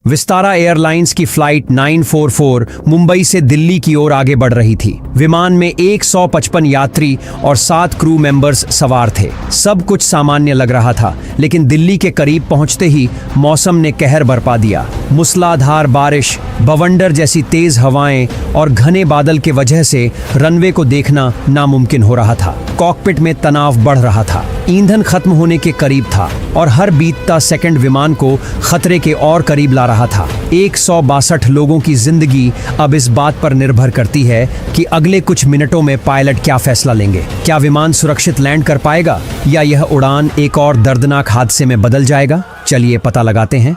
Vistara airlines की flight 944 Mumbai से दिल्ली की ओर आगे बढ़ रही थी। विमान में 155 यात्री और 7 क्रू मेंबर्स सवार थे। सब कुछ सामान्य लग रहा था, लेकिन दिल्ली के करीब पहुंचते ही मौसम ने कहर बरपा दिया। मूसलाधार बारिश, बवंडर जैसी तेज हवाएं और घने बादल के वजह से रनवे को देखना नामुमकिन हो रहा था। कॉकपिट में तनाव बढ़ रहा था। ईंधन खत्म होने के करीब था और हर बीतता सेकंड विमान को खतरे के और करीब ला रहा था। 162 लोगों की जिंदगी अब इस बात पर निर्भर करती है कि अगले कुछ मिनटों में पायलट क्या फैसला लेंगे। क्या विमान सुरक्षित लैंड कर पाएगा या यह उड़ान एक और दर्दनाक हादसे में बदल जाएगा? चलिए पता लगाते हैं।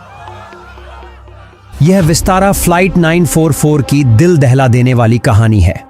यह विस्तारा फ्लाइट 944 की दिल दहला देने वाली कहानी है।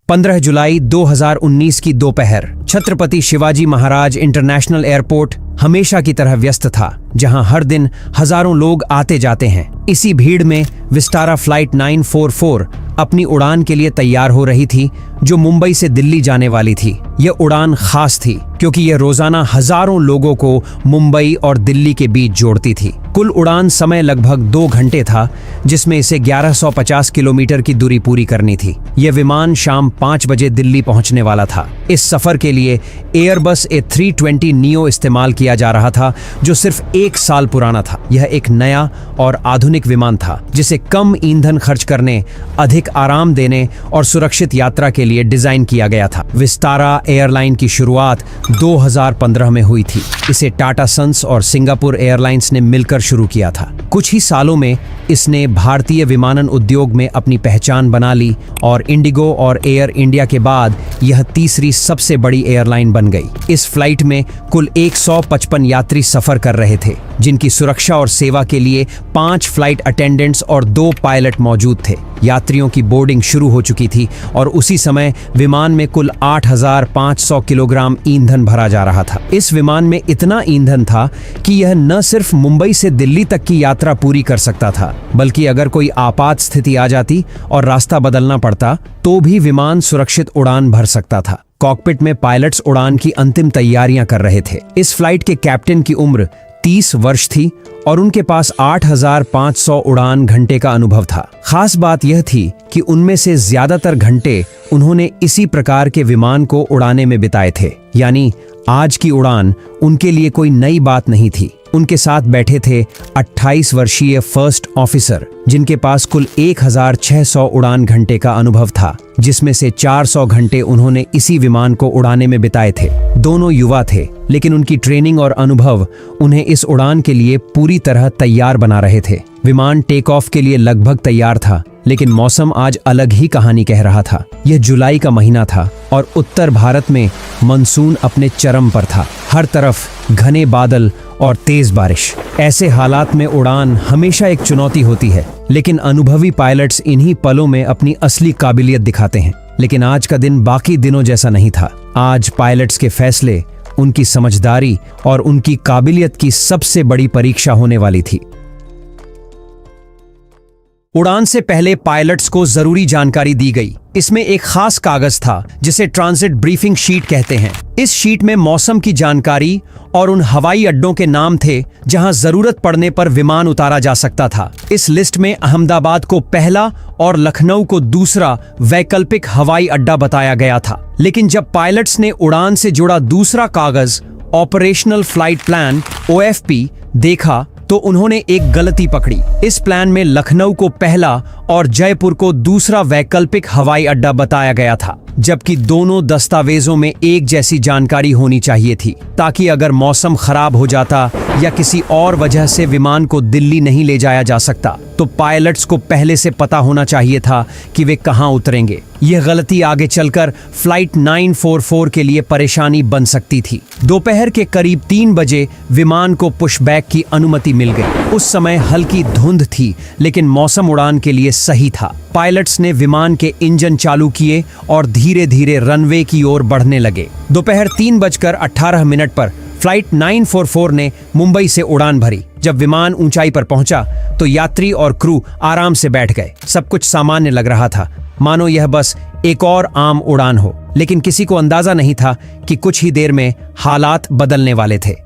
15 जुलाई 2019 की दोपहर छत्रपति शिवाजी महाराज इंटरनेशनल एयरपोर्ट हमेशा की तरह व्यस्त था, जहां हर दिन हजारों लोग आते जाते हैं। इसी भीड़ में विस्तारा फ्लाइट 944 अपनी उड़ान के लिए तैयार हो रही थी, जो मुंबई से दिल्ली जाने वाली थी। यह उड़ान खास थी क्योंकि यह रोजाना हजारों लोगों को मुंबई और दिल्ली के बीच जोड़ती थी। कुल उड़ान समय लगभग 2 घंटे था, जिसमें इसे 1150 किलोमीटर की दूरी पूरी करनी थी। यह विमान शाम 5 बजे दिल्ली पहुंचने वाला था। इस सफर के लिए एयरबस A320 नियो इस्तेमाल किया जा रहा था, जो सिर्फ 1 साल पुराना था। यह एक नया और आधुनिक विमान था, जिसे कम ईंधन खर्च करने, अधिक आराम देने और सुरक्षित यात्रा के लिए डिजाइन किया गया था। विस्तारा एयरलाइन की शुरुआत 2015 में हुई थी। इसे टाटा सन्स और सिंगापुर एयरलाइंस ने मिलकर शुरू किया था। कुछ ही सालों में इसने भारतीय विमानन उद्योग में अपनी पहचान बना ली और इंडिगो और एयर इंडिया के बाद यह तीसरी सबसे बड़ी एयरलाइन बन गई। इस फ्लाइट में कुल 155 यात्री सफर कर रहे थे, जिनकी सुरक्षा और सेवा के लिए 5 फ्लाइट अटेंडेंट्स और 2 पायलट मौजूद थे। यात्रियों की बोर्डिंग शुरू हो चुकी थी और उसी समय विमान में कुल 8500 किलोग्राम ईंधन भरा जा रहा था। इस विमान में इतना ईंधन था कि यह न सिर्फ मुंबई से दिल्ली तक की यात्रा पूरी कर सकता था, बल्कि अगर कोई आपात स्थिति आ जाती और रास्ता बदलना पड़ता तो भी विमान सुरक्षित उड़ान भर सकता था। कॉकपिट में पायलट्स उड़ान की अंतिम तैयारियां कर रहे थे। इस फ्लाइट के कैप्टन की उम्र 30 वर्ष थी और उनके पास 8500 उड़ान घंटे का अनुभव था। खास बात यह थी कि उनमें से ज्यादातर घंटे उन्होंने इसी प्रकार के विमान को उड़ाने में बिताए थे, यानी आज की उड़ान उनके लिए कोई नई बात नहीं थी। उनके साथ बैठे थे 28 वर्षीय फर्स्ट ऑफिसर, जिनके पास कुल 1600 उड़ान घंटे का अनुभव था, जिसमें से 400 घंटे उन्होंने इसी विमान को उड़ाने में बिताए थे। दोनों युवा थे, लेकिन उनकी ट्रेनिंग और अनुभव उन्हें इस उड़ान के लिए पूरी तरह तैयार बना रहे थे। विमान टेक ऑफ के लिए लगभग तैयार था, लेकिन मौसम आज अलग ही कहानी कह रहा था। यह जुलाई का महीना था और उत्तर भारत में मानसून अपने चरम पर था। हर तरफ घने बादल और तेज बारिश। ऐसे हालात में उड़ान हमेशा एक चुनौती होती है, लेकिन अनुभवी पायलट्स इन्हीं पलों में अपनी असली काबिलियत दिखाते हैं। लेकिन आज का दिन बाकी दिनों जैसा नहीं था। आज पायलट्स के फैसले, उनकी समझदारी और उनकी काबिलियत की सबसे बड़ी परीक्षा होने वाली थी। उड़ान से पहले पायलट्स को जरूरी जानकारी दी गई। इसमें एक खास कागज था जिसे ट्रांजिट ब्रीफिंग शीट कहते हैं। इस शीट में मौसम की जानकारी और उन हवाई अड्डों के नाम थे जहां जरूरत पड़ने पर विमान उतारा जा सकता था। इस लिस्ट में अहमदाबाद को पहला और लखनऊ को दूसरा वैकल्पिक हवाई अड्डा बताया गया था। लेकिन जब पायलट्स ने उड़ान से जुड़ा दूसरा कागज ऑपरेशनल फ्लाइट प्लान OFP देखा तो उन्होंने एक गलती पकड़ी। इस प्लान में लखनऊ को पहला और जयपुर को दूसरा वैकल्पिक हवाई अड्डा बताया गया था, जबकि दोनों दस्तावेजों में एक जैसी जानकारी होनी चाहिए थी, ताकि अगर मौसम खराब हो जाता या किसी और वजह से विमान को दिल्ली नहीं ले जाया जा सकता तो पायलट्स को पहले से पता होना चाहिए था कि वे कहां उतरेंगे। यह गलती आगे चलकर फ्लाइट 944 के लिए परेशानी बन सकती थी। दोपहर के करीब 3 बजे विमान को पुशबैक की अनुमति मिल गई। उस समय हल्की धुंध थी, लेकिन मौसम उड़ान के लिए सही था। पायलट्स ने विमान के इंजन चालू किए और धीरे धीरे रनवे की ओर बढ़ने लगे। दोपहर 3:18 पर फ्लाइट 944 ने मुंबई से उड़ान भरी। जब विमान ऊंचाई पर पहुंचा तो यात्री और क्रू आराम से बैठ गए। सब कुछ सामान्य लग रहा था, मानो यह बस एक और आम उड़ान हो। लेकिन किसी को अंदाजा नहीं था कि कुछ ही देर में हालात बदलने वाले थे।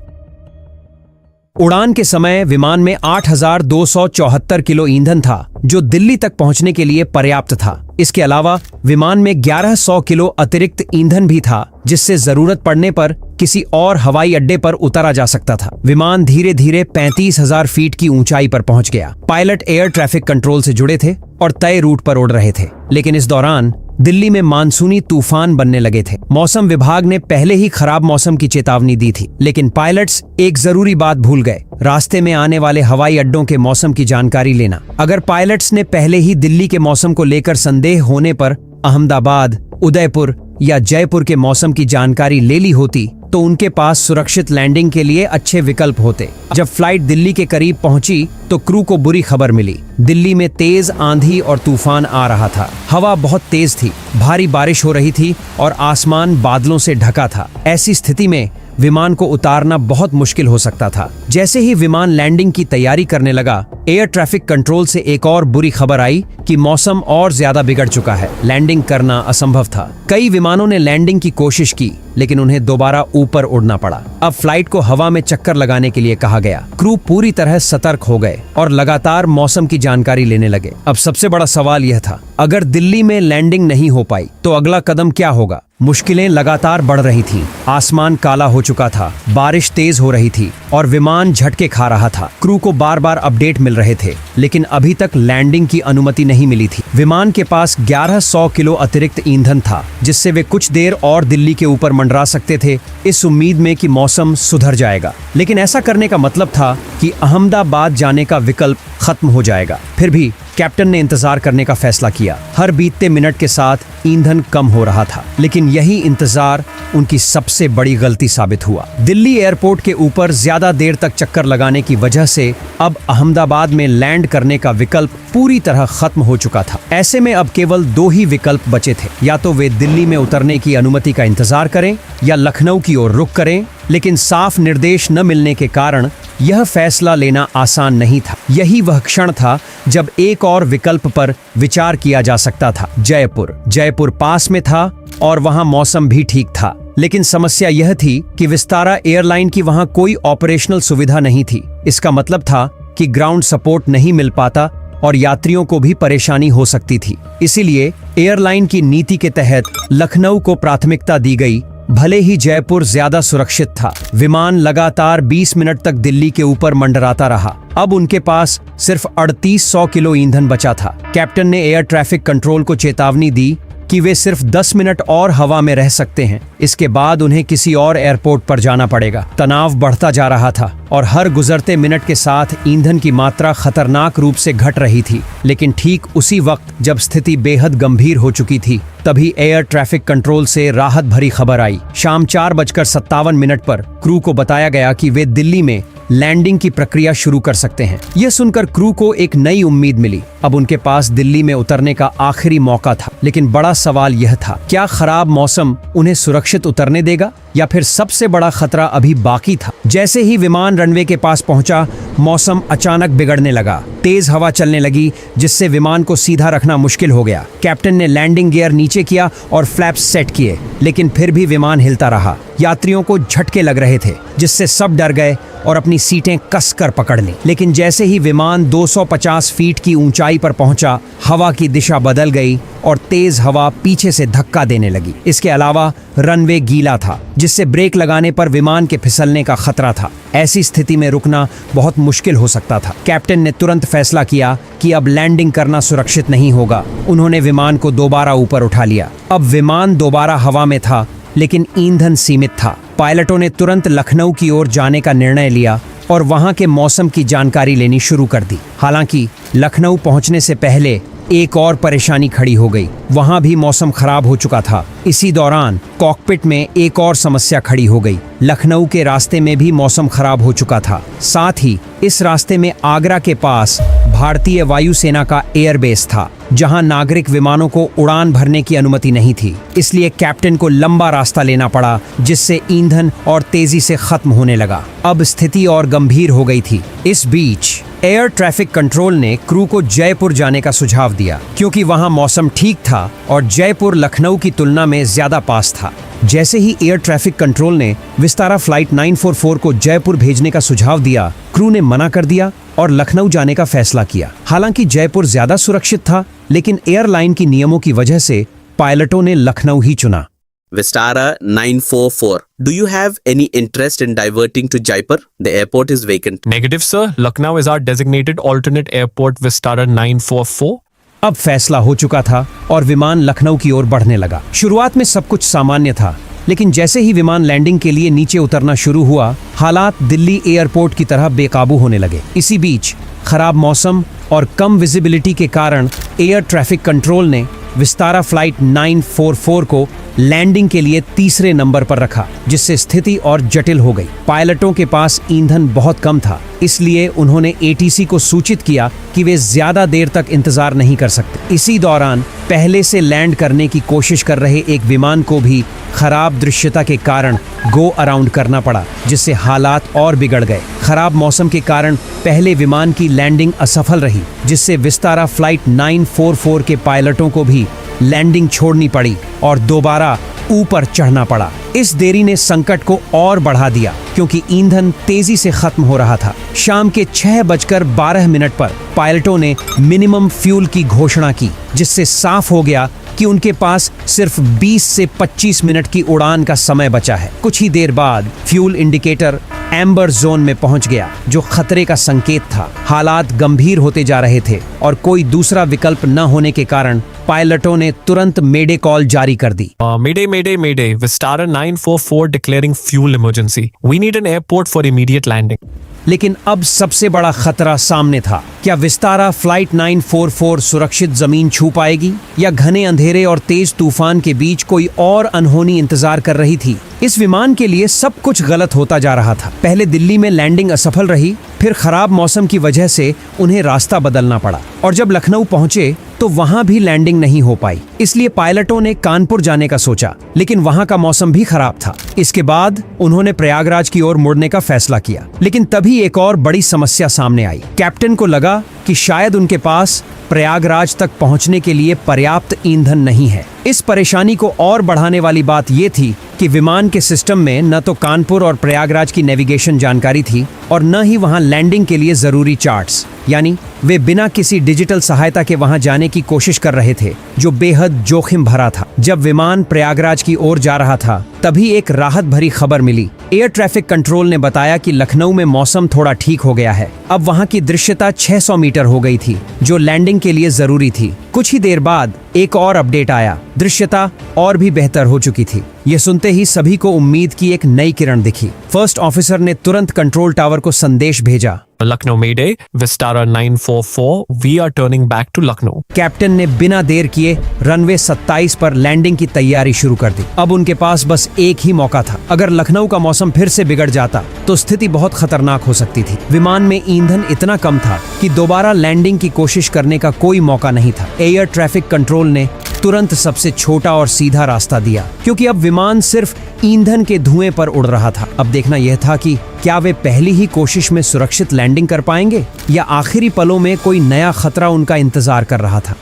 उड़ान के समय विमान में 8,274 किलो ईंधन था, जो दिल्ली तक पहुंचने के लिए पर्याप्त था। इसके अलावा विमान में 1100 किलो अतिरिक्त ईंधन भी था, जिससे जरूरत पड़ने पर किसी और हवाई अड्डे पर उतारा जा सकता था। विमान धीरे धीरे 35,000 फीट की ऊंचाई पर पहुंच गया। पायलट एयर ट्रैफिक कंट्रोल से जुड़े थे और तय रूट पर उड़ रहे थे, लेकिन इस दौरान दिल्ली में मानसूनी तूफान बनने लगे थे। मौसम विभाग ने पहले ही खराब मौसम की चेतावनी दी थी, लेकिन पायलट्स एक जरूरी बात भूल गए, रास्ते में आने वाले हवाई अड्डों के मौसम की जानकारी लेना। अगर पायलट्स ने पहले ही दिल्ली के मौसम को लेकर संदेह होने पर अहमदाबाद, उदयपुर या जयपुर के मौसम की जानकारी ले ली होती तो उनके पास सुरक्षित लैंडिंग के लिए अच्छे विकल्प होते। जब फ्लाइट दिल्ली के करीब पहुंची तो क्रू को बुरी खबर मिली। दिल्ली में तेज आंधी और तूफान आ रहा था। हवा बहुत तेज थी, भारी बारिश हो रही थी और आसमान बादलों से ढका था। ऐसी स्थिति में विमान को उतारना बहुत मुश्किल हो सकता था। जैसे ही विमान लैंडिंग की तैयारी करने लगा, एयर ट्रैफिक कंट्रोल से एक और बुरी खबर आई कि मौसम और ज्यादा बिगड़ चुका है। लैंडिंग करना असंभव था। कई विमानों ने लैंडिंग की कोशिश की, लेकिन उन्हें दोबारा ऊपर उड़ना पड़ा। अब फ्लाइट को हवा में चक्कर लगाने के लिए कहा गया। क्रू पूरी तरह सतर्क हो गए और लगातार मौसम की जानकारी लेने लगे। अब सबसे बड़ा सवाल यह था, अगर दिल्ली में लैंडिंग नहीं हो पाई तो अगला कदम क्या होगा? मुश्किलें लगातार बढ़ रही थीं। आसमान काला हो चुका था, बारिश तेज हो रही थी और विमान झटके खा रहा था। क्रू को बार बार अपडेट मिल रहे थे, लेकिन अभी तक लैंडिंग की अनुमति नहीं मिली थी। विमान के पास 1100 किलो अतिरिक्त ईंधन था, जिससे वे कुछ देर और दिल्ली के ऊपर मंडरा सकते थे, इस उम्मीद में कि मौसम सुधर जाएगा। लेकिन ऐसा करने का मतलब था कि अहमदाबाद जाने का विकल्प खत्म हो जाएगा। फिर भी कैप्टन ने इंतजार करने का फैसला किया। हर बीतते मिनट के साथ ईंधन कम हो रहा था, लेकिन यही इंतजार उनकी सबसे बड़ी गलती साबित हुआ। दिल्ली एयरपोर्ट के ऊपर ज्यादा देर तक चक्कर लगाने की वजह से अब अहमदाबाद में लैंड करने का विकल्प पूरी तरह खत्म हो चुका था। ऐसे में अब केवल दो ही विकल्प बचे थे, या तो वे दिल्ली में उतरने की अनुमति का इंतजार करें या लखनऊ की ओर रुख करें। लेकिन साफ निर्देश न मिलने के कारण यह फैसला लेना आसान नहीं था। यही वह क्षण था जब एक और विकल्प पर विचार किया जा सकता था। जयपुर पास में था और वहां मौसम भी ठीक था, लेकिन समस्या यह थी कि विस्तारा एयरलाइन की वहां कोई ऑपरेशनल सुविधा नहीं थी। इसका मतलब था कि ग्राउंड सपोर्ट नहीं मिल पाता और यात्रियों को भी परेशानी हो सकती थी। इसीलिए एयरलाइन की नीति के तहत लखनऊ को प्राथमिकता दी गई, भले ही जयपुर ज्यादा सुरक्षित था। विमान लगातार 20 मिनट तक दिल्ली के ऊपर मंडराता रहा। अब उनके पास सिर्फ 3800 किलो ईंधन बचा था। कैप्टन ने एयर ट्रैफिक कंट्रोल को चेतावनी दी कि वे सिर्फ 10 मिनट और हवा में रह सकते हैं। इसके बाद उन्हें किसी और एयरपोर्ट पर जाना पड़ेगा। तनाव बढ़ता जा रहा था और हर गुजरते मिनट के साथ ईंधन की मात्रा खतरनाक रूप से घट रही थी। लेकिन ठीक उसी वक्त जब स्थिति बेहद गंभीर हो चुकी थी, तभी एयर ट्रैफिक कंट्रोल से राहत भरी खबर आई। शाम 4:57 पर क्रू को बताया गया कि वे दिल्ली में लैंडिंग की प्रक्रिया शुरू कर सकते हैं। यह सुनकर क्रू को एक नई उम्मीद मिली। अब उनके पास दिल्ली में उतरने का आखिरी मौका था। लेकिन बड़ा सवाल यह था, क्या खराब मौसम उन्हें सुरक्षित उतरने देगा या फिर सबसे बड़ा खतरा अभी बाकी था? जैसे ही विमान रनवे के पास पहुंचा, मौसम अचानक बिगड़ने लगा। तेज हवा चलने लगी, जिससे विमान को सीधा रखना मुश्किल हो गया। कैप्टन ने लैंडिंग गियर नीचे किया और फ्लैप्स सेट किए, लेकिन फिर भी विमान हिलता रहा। यात्रियों को झटके लग रहे थे, जिससे सब डर गए और अपनी सीटें कसकर पकड़ ली। लेकिन जैसे ही विमान 250 फीट की ऊंचाई पर पहुंचा, हवा की दिशा बदल गई और तेज हवा पीछे से धक्का देने लगी। इसके अलावा रनवे गीला था, जिससे ब्रेक लगाने पर विमान के फिसलने का खतरा था। ऐसी स्थिति में रुकना बहुत मुश्किल हो सकता था। कैप्टन ने तुरंत फैसला किया कि अब लैंडिंग करना सुरक्षित नहीं होगा। उन्होंने विमान को दोबारा ऊपर उठा लिया। अब विमान दोबारा हवा में था, लेकिन ईंधन सीमित था। पायलटों ने तुरंत लखनऊ की ओर जाने का निर्णय लिया और वहां के मौसम की जानकारी लेनी शुरू कर दी। हालांकि लखनऊ पहुंचने से पहले एक और परेशानी खड़ी हो गई। वहां भी मौसम खराब हो चुका था। इसी दौरान कॉकपिट में एक और समस्या खड़ी हो गई। लखनऊ के रास्ते में भी मौसम खराब हो चुका था। साथ ही इस रास्ते में आगरा के पास भारतीय वायुसेना का एयरबेस था, जहां नागरिक विमानों को उड़ान भरने की अनुमति नहीं थी। इसलिए कैप्टन को लंबा रास्ता लेना पड़ा, जिससे ईंधन और तेजी से खत्म होने लगा। अब स्थिति और गंभीर हो गई थी। इस बीच एयर ट्रैफिक कंट्रोल ने क्रू को जयपुर जाने का सुझाव दिया, क्योंकि वहां मौसम ठीक था और जयपुर लखनऊ की तुलना में ज्यादा पास था। जैसे ही एयर ट्रैफिक कंट्रोल ने विस्तारा फ्लाइट 944 को जयपुर भेजने का सुझाव दिया, क्रू ने मना कर दिया और लखनऊ जाने का फैसला किया। हालांकि जयपुर ज्यादा सुरक्षित था, लेकिन एयरलाइन की नियमों की वजह से पायलटों ने लखनऊ ही चुना। Vistara 944. Do you have any interest in diverting to Jaipur? The airport is vacant. Negative, sir. Lucknow is our designated alternate airport, Vistara 944. अब फैसला हो चुका था और विमान लखनऊ की ओर बढ़ने लगा। शुरुआत में सब कुछ सामान्य था, लेकिन जैसे ही विमान लैंडिंग के लिए नीचे उतरना शुरू हुआ, हालात दिल्ली एयरपोर्ट की तरह बेकाबू होने लगे। इसी बीच खराब मौसम और कम विजिबिलिटी के कारण एयर ट्रैफिक कंट्रोल ने विस्तारा फ्लाइट 944 को लैंडिंग के लिए तीसरे नंबर पर रखा, जिससे स्थिति और जटिल हो गई। पायलटों के पास ईंधन बहुत कम था, इसलिए उन्होंने एटीसी को सूचित किया कि वे ज्यादा देर तक इंतजार नहीं कर सकते। इसी दौरान पहले से लैंड करने की कोशिश कर रहे एक विमान को भी खराब दृश्यता के कारण गो अराउंड करना पड़ा, जिससे हालात और बिगड़ गए। खराब मौसम के कारण पहले विमान की लैंडिंग असफल रही, जिससे विस्तारा फ्लाइट 944 के पायलटों को भी लैंडिंग छोड़नी पड़ी और दोबारा ऊपर चढ़ना पड़ा। इस देरी ने संकट को और बढ़ा दिया, क्योंकि ईंधन तेजी से खत्म हो रहा था। शाम के 6:12 पर पायलटों ने मिनिमम फ्यूल की घोषणा की, जिससे साफ हो गया कि उनके पास सिर्फ 20 से 25 मिनट की उड़ान का समय बचा है। कुछ ही देर बाद फ्यूल इंडिकेटर एम्बर जोन में पहुंच गया, जो खतरे का संकेत था। हालात गंभीर होते जा रहे थे और कोई दूसरा विकल्प न होने के कारण पायलटों ने तुरंत मेडे कॉल जारी कर दी। Mayday, Mayday, Mayday. Vistara 944 declaring fuel emergency. We need an airport for immediate landing. लेकिन अब सबसे बड़ा खतरा सामने था। क्या विस्तारा फ्लाइट 944 सुरक्षित जमीन छू पाएगी, या घने अंधेरे और तेज तूफान के बीच कोई और अनहोनी इंतजार कर रही थी? इस विमान के लिए सब कुछ गलत होता जा रहा था। पहले दिल्ली में लैंडिंग असफल रही, फिर खराब मौसम की वजह से उन्हें रास्ता बदलना पड़ा, और जब लखनऊ पहुंचे तो वहां भी लैंडिंग नहीं हो पाई। इसलिए पायलटों ने कानपुर जाने का सोचा, लेकिन वहां का मौसम भी खराब था। इसके बाद उन्होंने प्रयागराज की ओर मुड़ने का फैसला किया, लेकिन तभी एक और बड़ी समस्या सामने आई। कैप्टन को लगा कि शायद उनके पास प्रयागराज तक पहुंचने के लिए पर्याप्त ईंधन नहीं है। इस परेशानी को और बढ़ाने वाली बात यह थी कि विमान के सिस्टम में न तो कानपुर और प्रयागराज की नेविगेशन जानकारी थी और न ही वहां लैंडिंग के लिए जरूरी चार्ट्स, यानी वे बिना किसी डिजिटल सहायता के वहां जाने की कोशिश कर रहे थे, जो बेहद जोखिम भरा था। जब विमान प्रयागराज की ओर जा रहा था, तभी एक राहत भरी खबर मिली। एयर ट्रैफिक कंट्रोल ने बताया कि लखनऊ में मौसम थोड़ा ठीक हो गया है। अब वहां की दृश्यता 600 मीटर हो गई थी, जो लैंडिंग के लिए जरूरी थी। कुछ ही देर बाद एक और अपडेट आया, दृश्यता और भी बेहतर हो चुकी थी। ये सुनते ही सभी को उम्मीद की एक नई किरण दिखी। फर्स्ट ऑफिसर ने तुरंत कंट्रोल टावर को संदेश भेजा, Lucknow Mayday, Vistara 944, we are turning back to Lucknow. Captain ने बिना देर किए रनवे 27 पर लैंडिंग की तैयारी शुरू कर दी। अब उनके पास बस एक ही मौका था। अगर लखनऊ का मौसम फिर से बिगड़ जाता तो स्थिति बहुत खतरनाक हो सकती थी। विमान में ईंधन इतना कम था कि दोबारा लैंडिंग की कोशिश करने का कोई मौका नहीं था। एयर ट्रैफिक कंट्रोल ने तुरंत सबसे छोटा और सीधा रास्ता दिया, क्योंकि अब विमान सिर्फ ईंधन के धुएं पर उड़ रहा था। अब देखना यह था कि क्या वे पहली ही कोशिश में सुरक्षित लैंडिंग कर पाएंगे, या आखिरी पलों में कोई नया खतरा उनका इंतजार कर रहा था।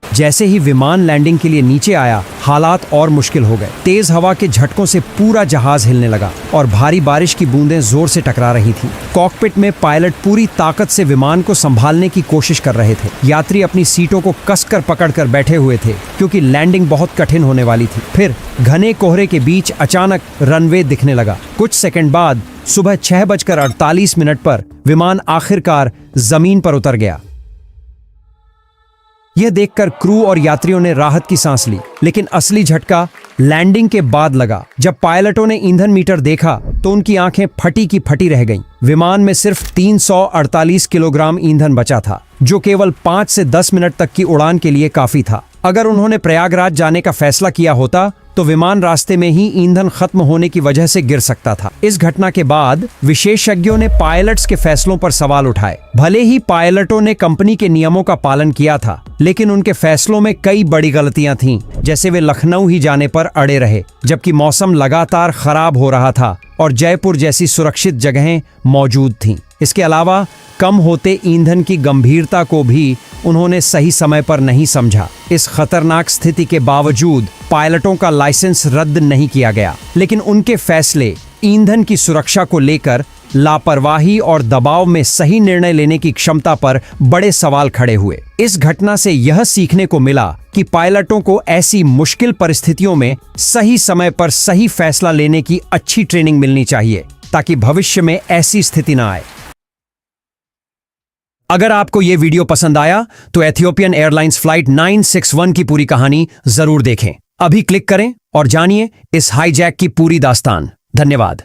जैसे ही विमान लैंडिंग के लिए नीचे आया, हालात और मुश्किल हो गए। तेज हवा के झटकों से पूरा जहाज हिलने लगा और भारी बारिश की बूंदें जोर से टकरा रही थीं। कॉकपिट में पायलट पूरी ताकत से विमान को संभालने की कोशिश कर रहे थे। यात्री अपनी सीटों को कसकर पकड़कर बैठे हुए थे, क्योंकि लैंडिंग बहुत कठिन होने वाली थी। फिर घने कोहरे के बीच अचानक रनवे दिखने लगा। कुछ सेकंड बाद सुबह 6:48 पर विमान आखिरकार जमीन पर उतर गया। यह देखकर क्रू और यात्रियों ने राहत की सांस ली, लेकिन असली झटका लैंडिंग के बाद लगा। जब पायलटों ने ईंधन मीटर देखा तो उनकी आंखें फटी की फटी रह गईं। विमान में सिर्फ 348 किलोग्राम ईंधन बचा था, जो केवल 5 से 10 मिनट तक की उड़ान के लिए काफी था। अगर उन्होंने प्रयागराज जाने का फैसला किया होता तो विमान रास्ते में ही ईंधन खत्म होने की वजह से गिर सकता था। इस घटना के बाद विशेषज्ञों ने पायलट्स के फैसलों पर सवाल उठाए। भले ही पायलटों ने कंपनी के नियमों का पालन किया था, लेकिन उनके फैसलों में कई बड़ी गलतियां थीं, जैसे वे लखनऊ ही जाने पर अड़े रहे, जबकि मौसम लगातार खराब हो रहा था और जयपुर जैसी सुरक्षित जगहें मौजूद थीं। इसके अलावा कम होते ईंधन की गंभीरता को भी उन्होंने सही समय पर नहीं समझा। इस खतरनाक स्थिति के बावजूद पायलटों का लाइसेंस रद्द नहीं किया गया, लेकिन उनके फैसले ईंधन की सुरक्षा को लेकर लापरवाही और दबाव में सही निर्णय लेने की क्षमता पर बड़े सवाल खड़े हुए। इस घटना से यह सीखने को मिला कि पायलटों को ऐसी मुश्किल परिस्थितियों में सही समय पर सही फैसला लेने की अच्छी ट्रेनिंग मिलनी चाहिए, ताकि भविष्य में ऐसी स्थिति ना आए। अगर आपको यह वीडियो पसंद आया तो एथियोपियन एयरलाइंस फ्लाइट 961 की पूरी कहानी जरूर देखें। अभी क्लिक करें और जानिए इस हाईजैक की पूरी दास्तान। धन्यवाद।